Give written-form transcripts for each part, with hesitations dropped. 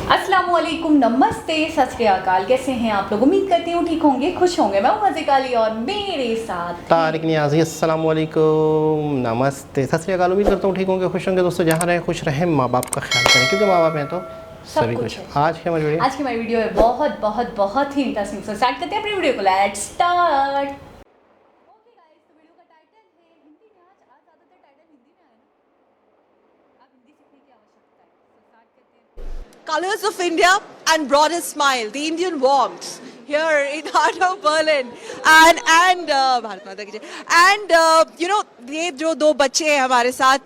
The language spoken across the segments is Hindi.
अस्सलामुअलैकुम, नमस्ते, सत श्री अकाल। कैसे हैं आप लोग? उम्मीद करती हूँ ठीक होंगे, खुश होंगे। मैं हूँ मज़े काली और मेरे साथ तारिक नियाज़ी। अस्सलामुअलैकुम, नमस्ते, सत श्री अकाल। उम्मीद करता हूँ ठीक होंगे, खुश होंगे। दोस्तों जहाँ रहें खुश रहें, माँ बाप का ख्याल करें, क्योंकि माँ बाप हैं तो सभी कुछ। आज की हमारी वीडियो है बहुत बहुत बहुत ही इंटरेस्टिंग। सो स्टार्ट करते हैं अपनी वीडियो को। Let's start. ओके गाइस, तो वीडियो का टाइटल है हिंदी में। आज ज़्यादातर टाइटल हिंदी में आया ना, अब हिंदी सीखने की आवश्यकता है। तो स्टार्ट करते हैं। Colors of India and broadest smile, the Indian warmth here in heart of Berlin and Bharat माता की जय। And you know, ये जो दो बच्चे हैं हमारे साथ,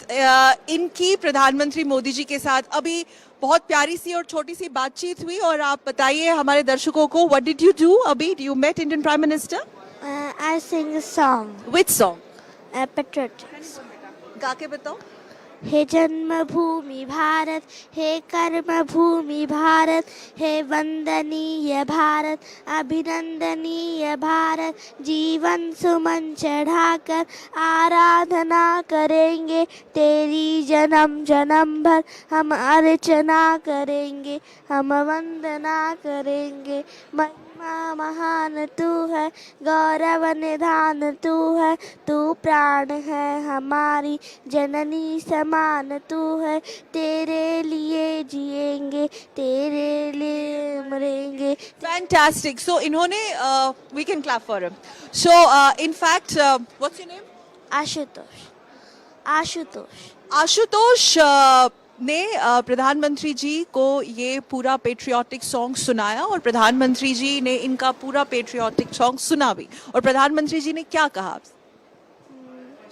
इनकी प्रधानमंत्री मोदी जी के साथ अभी बहुत प्यारी सी और छोटी सी बातचीत हुई। और आप बताइए हमारे दर्शकों को, what did you do अभी? You met Indian Prime Minister? I sing a song, Which song? patriotics. गा के बताओ। हे जन्मभूमि भारत, हे कर्मभूमि भारत, हे वंदनीय भारत, अभिनंदनीय भारत। जीवन सुमन चढ़ाकर आराधना करेंगे तेरी, जन्म जन्म भर हम अर्चना करेंगे, हम वंदना करेंगे। महिमा महान तू है, गौरव निधान तू है, तू प्राण है हमारी, जननी समान तू है। तेरे लिए जिएंगे, तेरे लिए मरेंगे। Fantastic. So इन्होंने we can clap for him. So in fact, what's your name? Ashutosh, Ashutosh. Ashutosh ने प्रधानमंत्री जी को ये पूरा पेट्रियाटिक सॉन्ग सुनाया और प्रधानमंत्री जी ने इनका पूरा पेट्रियाटिक सॉन्ग सुना भी। और प्रधानमंत्री जी ने क्या कहा?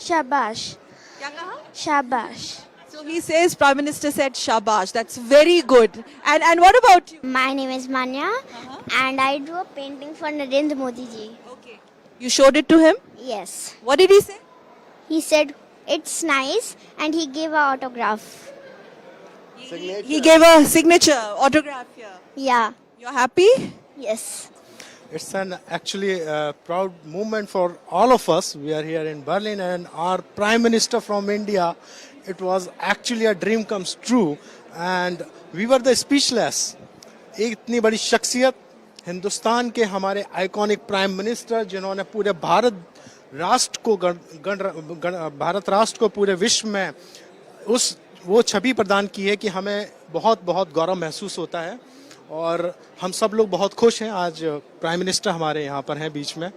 शाबाश, क्या कहा? शाबाश। So he says, Prime Minister said shabash. That's very good. And what about you? My name is Manya and I drew a painting for Narendra Modi ji. Okay. You showed it to him? Yes. What did he say? He said it's nice and he gave an autograph. He gave a signature autograph here. Yeah. You're happy? Yes. It's an actually proud moment for all of us. We are here in Berlin and our Prime Minister from India, it was actually a dream comes true and we were the speechless. एक इतनी बड़ी शख्सियत, हिंदुस्तान के हमारे आइकॉनिक प्राइम मिनिस्टर, जिन्होंने पूरे भारत राष्ट्र को पूरे विश्व में वो छवि प्रदान की है कि हमें बहुत बहुत गौरव महसूस होता है। और हम सब लोग बहुत खुश हैं, आज प्राइम मिनिस्टर हमारे यहाँ पर हैं बीच में।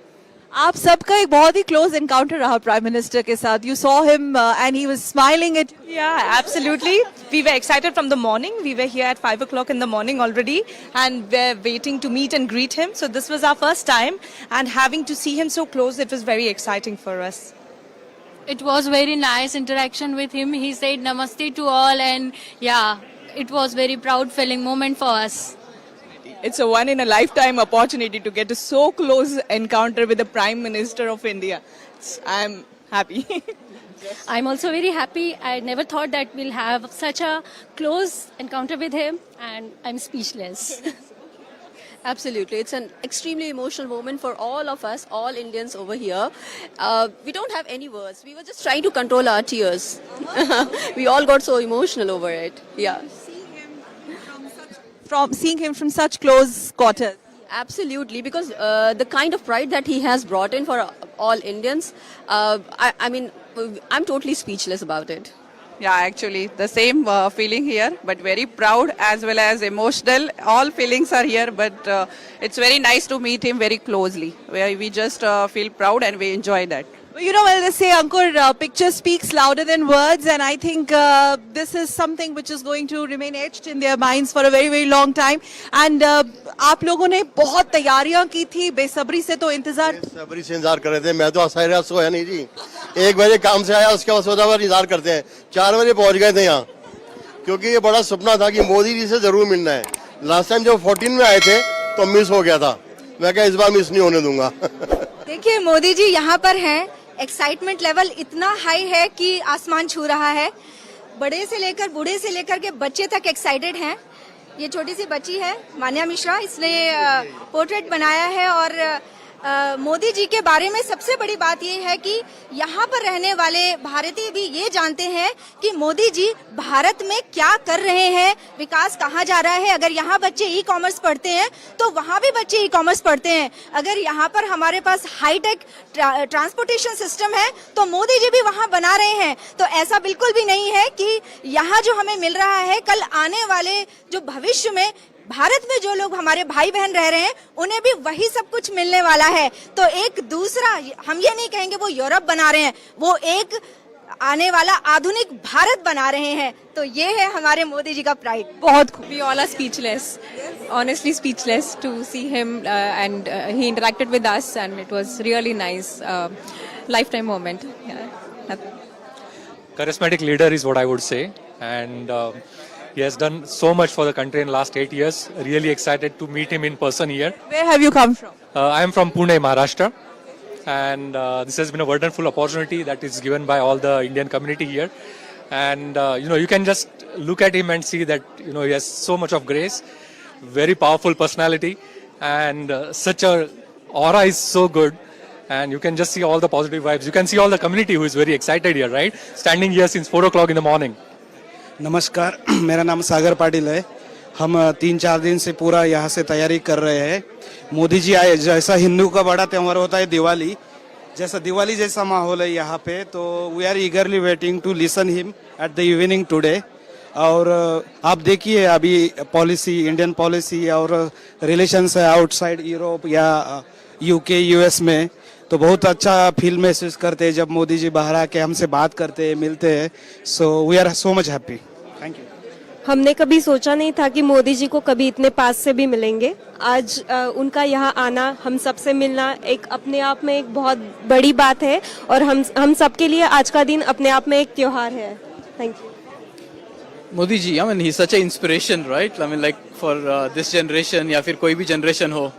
आप सबका एक बहुत ही क्लोज एनकाउंटर रहा प्राइम मिनिस्टर के साथ। You saw him and he was smiling at you. Yeah, absolutely. We were excited from the morning. We were here at 5 o'clock in the morning already and we're waiting to meet and greet him. So this was our first time and having to see him so close, it was very exciting for us. It was very nice interaction with him. He said namaste to all and yeah, it was very proud feeling moment for us. It's a one in a lifetime opportunity to get a so close encounter with the Prime Minister of India. I'm happy. I'm also very happy. I never thought that we'll have such a close encounter with him and I'm speechless. Absolutely. It's an extremely emotional moment for all of us, all Indians over here. We don't have any words. We were just trying to control our tears. We all got so emotional over it. Yeah. Seeing him from such close quarters. Absolutely. Because the kind of pride that he has brought in for all Indians, I mean, I'm totally speechless about it. Yeah, actually, the same feeling here, but very proud as well as emotional. All feelings are here, but it's very nice to meet him very closely. We just feel proud and we enjoy that. You know, well, they say, Ankur, picture speaks louder than words, and I think this is something which is going to remain etched in their minds for a very, very long time. And आप लोगों ने बहुत तैयारियां की थी, बेसब्री से तो इंतजार कर रहे थे। मैं तो असर सोया नहीं जी, 1 बजे काम से आया, उसके बाद सोचा हुआ इंतजार करते हैं। 4 बजे पहुंच गए थे यहाँ, क्योंकि ये बड़ा सपना था कि मोदी जी से जरूर मिलना है। लास्ट टाइम जब 14 में आए थे तो मिस हो गया था, मैं क्या इस बार मिस नहीं होने दूंगा। देखिए, मोदी जी यहाँ पर हैं, एक्साइटमेंट लेवल इतना हाई है कि आसमान छू रहा है। बड़े से लेकर बूढ़े से लेकर के बच्चे तक एक्साइटेड हैं। ये छोटी सी बच्ची है मान्या मिश्रा, इसने पोर्ट्रेट बनाया है और मोदी जी के बारे में सबसे बड़ी बात ये है कि यहाँ पर रहने वाले भारतीय भी ये जानते हैं कि मोदी जी भारत में क्या कर रहे हैं, विकास कहाँ जा रहा है। अगर यहाँ बच्चे ई कॉमर्स पढ़ते हैं तो वहाँ भी बच्चे ई कॉमर्स पढ़ते हैं। अगर यहाँ पर हमारे पास हाईटेक ट्रांसपोर्टेशन सिस्टम है तो मोदी जी भी वहाँ बना रहे हैं। तो ऐसा बिल्कुल भी नहीं है कि यहाँ जो हमें मिल रहा है, कल आने वाले जो भविष्य में भारत में जो लोग हमारे भाई बहन रह रहे हैं उन्हें भी वही सब कुछ मिलने वाला है। तो एक दूसरा, हम ये नहीं कहेंगे वो यूरोप बना रहे हैं, वो एक आने वाला आधुनिक भारत बना रहे हैं। तो ये है हमारे मोदी जी का प्राइड। बहुत We all are speechless, honestly speechless to see him and he interacted with us and it was really nice, lifetime moment. Yeah. Charismatic leader is what I would say, and he has done so much for the country in the last 8 years. Really excited to meet him in person here. Where have you come from? I am from Pune, Maharashtra, and this has been a wonderful opportunity that is given by all the Indian community here. And you can just look at him and see that he has so much of grace, very powerful personality, and such a aura is so good. And you can just see all the positive vibes. You can see all the community who is very excited here, right? Standing here since 4 o'clock in the morning. नमस्कार, मेरा नाम सागर पाटिल है। हम 3-4 दिन से पूरा यहाँ से तैयारी कर रहे हैं। मोदी जी आए, जैसा हिंदू का बड़ा त्यौहार होता है दिवाली, जैसा दिवाली जैसा माहौल है यहाँ पे, तो we are eagerly waiting to listen him at the evening today. और आप देखिए अभी पॉलिसी, इंडियन पॉलिसी और रिलेशंस है आउटसाइड यूरोप या यूके यूएस में, तो बहुत अच्छा फील महसूस करते हैं जब मोदी जी बाहर आके हमसे बात करते हैं, मिलते हैं। So we are so much happy. Thank you. हमने कभी सोचा नहीं था कि मोदी जी को कभी इतने पास से भी मिलेंगे। आज उनका यहाँ आना, हम सबसे मिलना एक अपने आप में एक बहुत बड़ी बात है और हम सबके लिए आज का दिन अपने आप में एक त्योहार है। Thank you. Modi ji, I mean, he's such an inspiration, right? I mean, like for this generation या फिर कोई भी जनरेशन हो,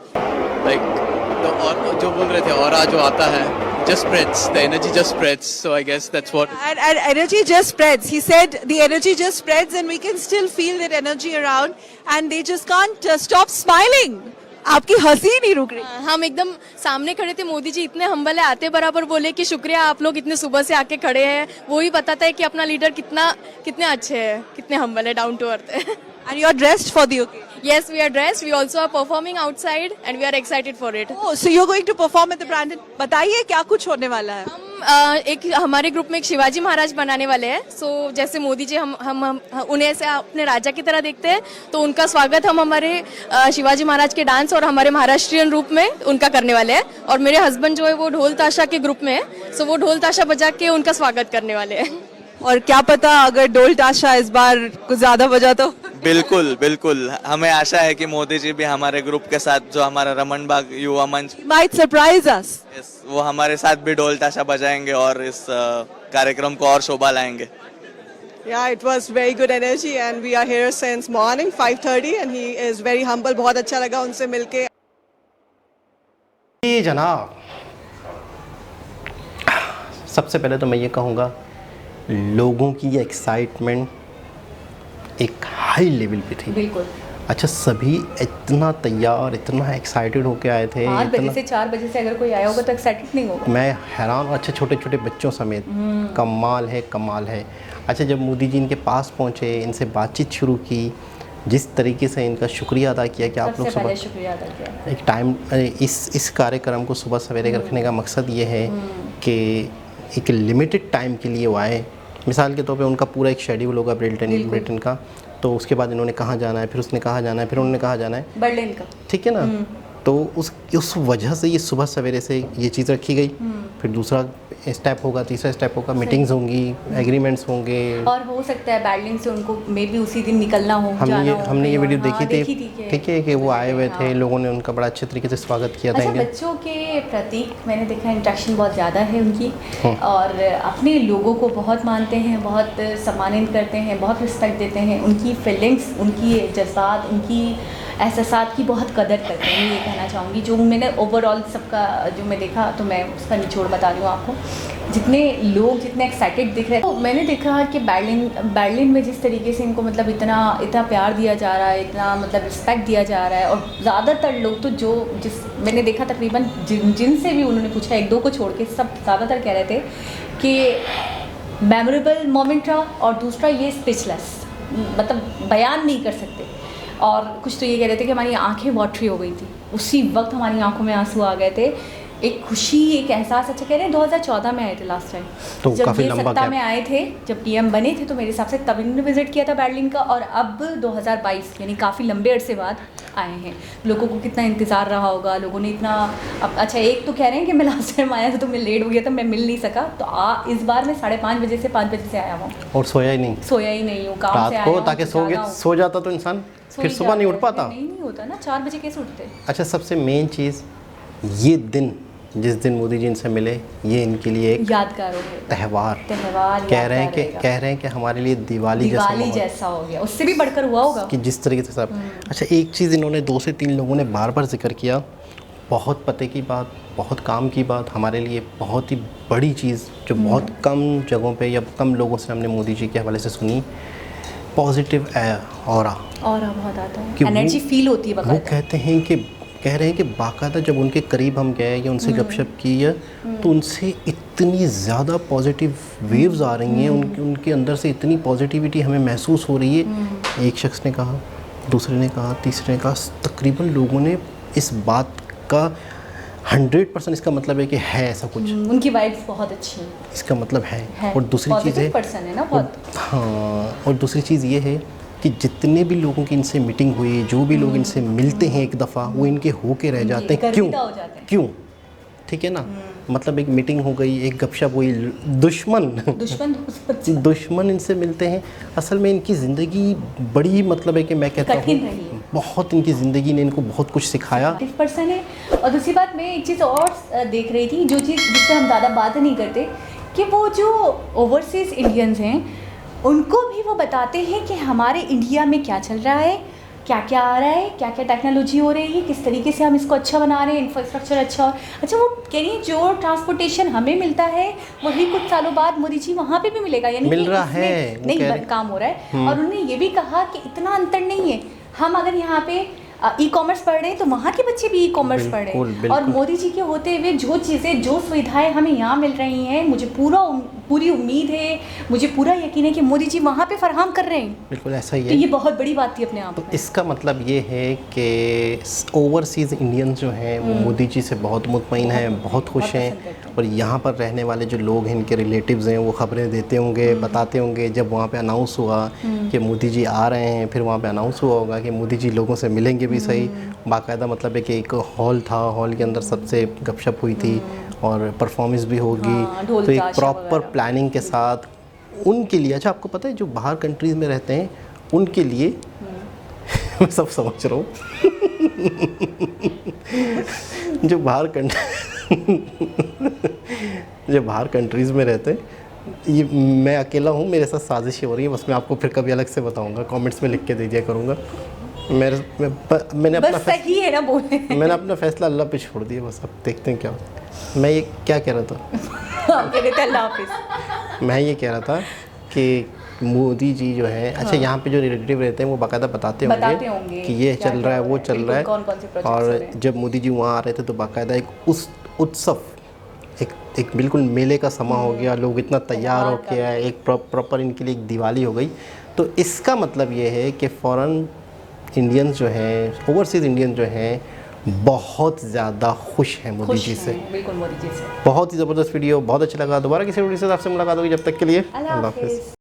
like तो और जो बोल रहे थे और जो आता है, just spreads, the energy just spreads. So I guess that's what. And energy just spreads. He said the energy just spreads and we can still feel that energy around and they just can't stop smiling. आपकी हंसी नहीं रुक रही। हम एकदम सामने खड़े थे, मोदी जी इतने हम्बल है, आते बराबर बोले कि शुक्रिया आप लोग इतने सुबह से आके खड़े हैं। वो ही बताता है कि अपना लीडर कितने अच्छे हैं, कितने हम्बल है, डाउन टू अर्थ है। And you are dressed for the occasion. Yes, we are dressed. We also are performing outside and we are excited for it. Oh, so you're going to perform at the Brandon. बताइए क्या कुछ होने वाला है? हम एक हमारे ग्रुप में एक शिवाजी महाराज बनाने वाले हैं। सो जैसे मोदी जी हम उन्हें ऐसे अपने राजा की तरह देखते हैं, तो उनका स्वागत हम हमारे शिवाजी महाराज के डांस और हमारे महाराष्ट्रियन रूप में उनका करने वाले हैं। और मेरे हस्बैंड जो है वो ढोल ताशा के ग्रुप में है, सो वो ढोल ताशा बजा के उनका स्वागत करने वाले हैं। और क्या पता अगर ढोल ताशा इस बार कुछ ज्यादा बजा तो। बिल्कुल बिल्कुल, हमें आशा है कि मोदी जी भी हमारे ग्रुप के साथ, जो हमारा रमन बाग युवा मंच, might surprise us. Yes, वो हमारे साथ भी ढोल ताशा बजाएंगे और इस कार्यक्रम को और शोभा लाएंगे। Yeah, it was very good energy and we are here since morning 5:30 and he is very humble. बहुत अच्छा लगा उनसे मिलके। जी जनाब, सबसे पहले तो मैं ये कहूँगा, लोगों की ये एक्साइटमेंट एक हाई लेवल पे थी। बिल्कुल। अच्छा, सभी इतना तैयार, इतना एक्साइटेड होके आए थे। 5 बजे से 4 बजे से अगर कोई आया होगा तो एक्साइटेड नहीं होगा। मैं हैरान। अच्छा, छोटे छोटे बच्चों समेत, कमाल है, कमाल है। अच्छा, जब मोदी जी इनके पास पहुँचे, इनसे बातचीत शुरू की, जिस तरीके से इनका शुक्रिया अदा किया कि आप लोग सुबह शुक्रिया अदा किया। एक टाइम, इस कार्यक्रम को सुबह सवेरे रखने का मकसद ये है कि एक लिमिटेड टाइम के लिए वो आए। मिसाल के तौर पे उनका पूरा एक शेड्यूल होगा ब्रिटेन का, तो उसके बाद इन्होंने कहाँ जाना है, फिर उसने कहाँ जाना है, फिर उन्होंने कहाँ जाना है, बर्लिन का, ठीक है ना। तो उस वजह से ये सुबह सवेरे से ये चीज़ रखी गई। फिर दूसरा स्टेप होगा, तीसरा स्टेप होगा, मीटिंग्स होंगी, एग्रीमेंट्स होंगे, और हो सकता है बैडलिंग से उनको मे भी उसी दिन निकलना हो। हमने ये वीडियो देखी थी, ठीक है, कि वो आए हुए थे, लोगों ने उनका बड़ा अच्छे तरीके से स्वागत किया था। अच्छा, बच्चों के प्रति मैंने देखा इंटरेक्शन बहुत ज़्यादा है उनकी, और अपने लोगों को बहुत मानते हैं, बहुत सम्मानित करते हैं, बहुत रिस्पेक्ट देते हैं, उनकी फीलिंग्स, उनकी जज्बात, उनकी एहसासात की बहुत कदर करते हैं। ये कहना चाहूँगी, जो मैंने ओवरऑल सबका जो मैं देखा, तो मैं उसका निचोड़ बता दूँ आपको। जितने लोग जितने एक्साइटेड दिख रहे हैं, तो मैंने देखा कि बर्लिन में जिस तरीके से इनको मतलब इतना प्यार दिया जा रहा है, इतना मतलब रिस्पेक्ट दिया जा रहा है। और ज़्यादातर लोग तो जिस मैंने देखा तकरीबन जिनसे भी उन्होंने पूछा, एक दो को छोड़ के सब ज़्यादातर कह रहे थे कि मेमोरेबल मोमेंट रहा, और दूसरा ये स्पीचलेस, मतलब बयान नहीं कर सकते। और कुछ तो ये कह रहे थे कि हमारी आंखें वाटरी हो गई थी, उसी वक्त हमारी आंखों में आंसू आ गए थे। एक खुशी, एक एहसास। अच्छा कह रहे हैं 2014 में आए थे लास्ट टाइम, तो जब काफी ये लंबा सत्ता गैप। में आए थे, जब पीएम बने थे, तो मेरे हिसाब से तब इन्होंने विजिट किया था बर्लिन का, और अब 2022 यानी काफ़ी लंबे अरसे बाद आए हैं। लोगों को कितना इंतज़ार रहा होगा, लोगों ने इतना अच्छा एक तो कह रहे हैं कि मैं लास्ट टाइम आया था तो मैं लेट हो गया था, मैं मिल नहीं सका, तो इस बार मैं 5:30 बजे से 5 बजे से आया हूँ, और सोया ही नहीं सोया ही नहीं हूँ, काम से रात आया को, हूँ, ताकि सो जाता तो इंसान फिर सुबह नहीं उठ पाता। नहीं होता ना, 4 बजे कैसे उठते। अच्छा, सबसे मेन चीज़ ये दिन, जिस दिन मोदी जी इनसे मिले, ये इनके लिए एक यादगार हो गया, त्यौहार कह रहे हैं कि हमारे लिए दिवाली जैसा हो गया, उससे भी बढ़कर हुआ होगा कि जिस तरीके से सब। अच्छा, एक चीज़ इन्होंने 2 से 3 लोगों ने बार बार जिक्र किया, बहुत पते की बात, बहुत काम की बात, हमारे लिए बहुत ही बड़ी चीज़ जो बहुत कम जगहों पे या कम लोगों से हमने मोदी जी के हवाले से सुनी, पॉजिटिव ऑरा बहुत आता है, एनर्जी फील होती है। वो कह रहे हैं कि बाकायदा जब उनके करीब हम गए या उनसे गपशप की है, तो उनसे इतनी ज़्यादा पॉजिटिव वेव्स आ रही हैं, उनके अंदर से इतनी पॉजिटिविटी हमें महसूस हो रही है। एक शख्स ने कहा, दूसरे ने कहा, तीसरे ने कहा, तकरीबन लोगों ने इस बात का 100% इसका मतलब है कि है ऐसा कुछ, उनकी वाइब्स बहुत अच्छी हैं, इसका मतलब है। और दूसरी चीज़ है ना बहुत। हाँ, और दूसरी चीज़ ये है कि जितने भी लोगों की इनसे मीटिंग हुई, जो भी लोग इनसे मिलते हैं एक दफ़ा, वो इनके होके रह जाते हैं। क्यों? ठीक है ना, मतलब एक मीटिंग हो गई, एक गपशप हुई, दुश्मन इनसे मिलते हैं। असल में इनकी ज़िंदगी बड़ी, मतलब है कि मैं कहता हूँ बहुत, इनकी ज़िंदगी ने इनको बहुत कुछ सिखाया। 50% है। और दूसरी बात, मैं एक चीज़ और देख रही थी, जो चीज़ जिससे हम ज़्यादा बात नहीं करते, कि वो जो ओवरसीज़ इंडियंस हैं, उनको भी वो बताते हैं कि हमारे इंडिया में क्या चल रहा है, क्या क्या आ रहा है, क्या क्या टेक्नोलॉजी हो रही है, किस तरीके से हम इसको अच्छा बना रहे हैं, इंफ्रास्ट्रक्चर अच्छा। अच्छा, वो कह रही है जो ट्रांसपोर्टेशन हमें मिलता है वही कुछ सालों बाद मोदी जी वहाँ पे भी मिलेगा, यानी मिल रहा है, नहीं काम हो रहा है। और उन्होंने ये भी कहा कि इतना अंतर नहीं है, हम अगर यहाँ पे ई कॉमर्स पढ़ रहे हैं तो वहाँ के बच्चे भी ई कॉमर्स पढ़ रहे हैं। और मोदी जी के होते हुए जो चीज़ें, जो सुविधाएं हमें यहाँ मिल रही हैं, मुझे पूरी उम्मीद है, मुझे पूरा यकीन है कि मोदी जी वहाँ पे फराहम कर रहे हैं। बिल्कुल ऐसा ही है। तो ये बहुत बड़ी बात थी अपने आप में। इसका मतलब ये है कि ओवरसीज़ इंडियंस जो हैं वो मोदी जी से बहुत मुतमईन हैं, बहुत खुश हैं। और यहाँ पर रहने वाले जो लोग हैं, इनके रिलेटिव्स हैं, वो खबरें देते होंगे, बताते होंगे। जब वहाँ पे अनाउंस हुआ कि मोदी जी आ रहे हैं, फिर वहाँ पे अनाउंस हुआ होगा कि मोदी जी लोगों से मिलेंगे भी सही, बाकायदा मतलब है कि एक हॉल था, हॉल के अंदर सबसे गपशप हुई थी और परफॉर्मेंस भी होगी। तो एक प्रॉपर प्लानिंग के साथ उनके लिए। अच्छा, आपको पता है जो बाहर कंट्रीज़ में रहते हैं उनके लिए मैं सब समझ रहा हूँ जो बाहर कंट्रीज़ में रहते हैं, ये मैं अकेला हूँ, मेरे साथ साजिशें हो रही हैं, बस मैं आपको फिर कभी अलग से बताऊँगा, कमेंट्स में लिख के दे दिया करूँगा। मैंने अपना सही है ना बोले मैंने अपना फैसला अल्लाह पे छोड़ दिया, बस अब देखते हैं क्या होता है। मैं ये क्या कह रहा था मैं ये कह रहा था कि मोदी जी जो है, अच्छा यहाँ पे जो रिलेटिव रहते हैं वो बाकायदा बताते होंगे कि ये चल रहा है, वो चल रहा है। और जब मोदी जी वहाँ आ रहे थे तो बाकायदा एक उस उत्सव, एक बिल्कुल मेले का समा हो गया, लोग इतना तैयार हो के आए, एक प्रॉपर इनके लिए एक दिवाली हो गई। तो इसका मतलब ये है कि फ़ौरन इंडियंस जो हैं, ओवरसीज़ इंडियन जो हैं, बहुत ज़्यादा खुश हैं मोदी जी से। बिल्कुल मोदी जी से। बहुत ही ज़बरदस्त वीडियो, बहुत अच्छा लगा। दोबारा किसी वीडियो से आपसे मुलाकात होगी, जब तक के लिए अल्लाह हाफ़िज़।